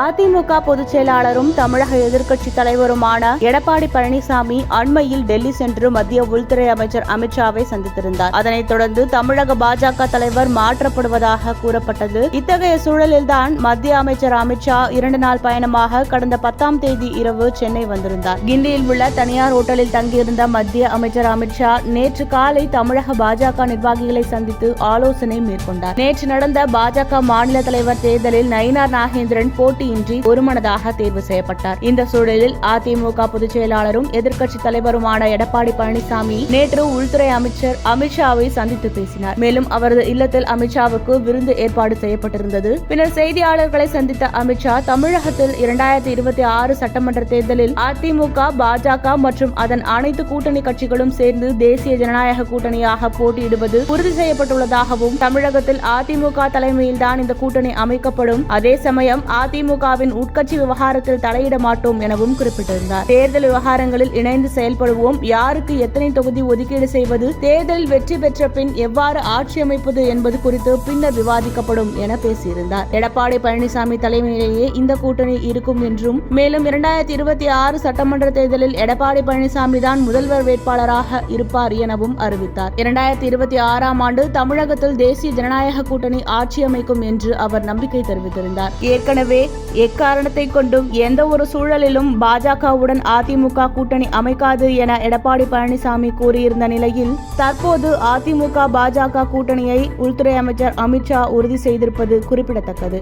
அதிமுக பொதுச் செயலாளரும் தமிழக எதிர்க்கட்சி தலைவருமான எடப்பாடி பழனிசாமி அண்மையில் டெல்லி சென்று மத்திய உள்துறை அமைச்சர் அமித்ஷாவை சந்தித்திருந்தார். அதனைத் தொடர்ந்து தமிழக பாஜக தலைவர் மாற்றப்படுவதாக கூறப்பட்டது. இத்தகைய சூழலில்தான் மத்திய அமைச்சர் அமித்ஷா 2 நாள் பயணமாக கடந்த 10ஆம் தேதி இரவு சென்னை வந்திருந்தார். கிண்டியில் உள்ள தனியார் ஓட்டலில் தங்கியிருந்த மத்திய அமைச்சர் அமித்ஷா நேற்று காலை தமிழக பாஜக நிர்வாகிகளை சந்தித்து ஆலோசனை மேற்கொண்டார். நேற்று நடந்த பாஜக மாநில தலைவர் தேர்தலில் நயினார் நாகேந்திரன் போட்டியின்றி ஒருமனதாக தேர்வு செய்யப்பட்டார். இந்த சூழலில் அதிமுக பொதுச் செயலாளரும் எதிர்க்கட்சி தலைவருமான எடப்பாடி பழனிசாமி நேற்று உள்துறை அமைச்சர் அமித்ஷாவை சந்தித்து பேசினார். மேலும் அவரது இல்லத்தில் அமித்ஷாவுக்கு விருந்து ஏற்பாடு செய்யப்பட்டிருந்தது. பின்னர் செய்தியாளர்களை சந்தித்த அமித்ஷா தமிழகத்தில் 2026 சட்டமன்ற தேர்தலில் அதிமுக, பாஜக மற்றும் அதன் அனைத்து கூட்டணி கட்சிகளும் சேர்ந்து தேசிய ஜனநாயக கூட்டணியாக போட்டியிடுவது உறுதி செய்யப்பட்டுள்ளதாகவும், தமிழகத்தில் அதிமுக தலைமையில்தான் இந்த கூட்டணி அமைக்கப்படும், அதே சமயம் அதிமுகவின் உட்கட்சி விவகாரத்தில் தலையிட மாட்டோம் எனவும் குறிப்பிட்டிருந்தார். தேர்தல் விவகாரங்களில் இணைந்து செயல்படுவோம், யாருக்கு எத்தனை தொகுதி ஒதுக்கீடு செய்வது, தேர்தலில் வெற்றி பெற்ற பின் எவ்வாறு ஆட்சி அமைப்பது என்பது குறித்து பின்னர் விவாதிக்கப்படும் என பேசியிருந்தார். எடப்பாடி பழனிசாமி தலைமையிலேயே இந்த கூட்டணி இருக்கும் என்றும், மேலும் 2026 சட்டமன்ற தேர்தலில் எடப்பாடி பழனிசாமி தான் முதல்வர் வேட்பாளராக இருப்பார் எனவும் அறிவித்தார். 2026ஆம் ஆண்டு தமிழகத்தில் தேசிய ஜனநாயக கூட்டணி ஆட்சி அமைக்கும் என்று அவர் நம்பிக்கை தெரிவித்திருந்தார். ஏற்கனவே எக்காரணத்தை கொண்டும் எந்த ஒரு சூழலிலும் பாஜகவுடன் அதிமுக கூட்டணி அமைக்காது என எடப்பாடி பழனிசாமி கூறியிருந்த நிலையில் தற்போது அதிமுக பாஜக கூட்டணியை உள்துறை அமைச்சர் அமித்ஷா உறுதி செய்திருப்பது குறிப்பிடத்தக்கது.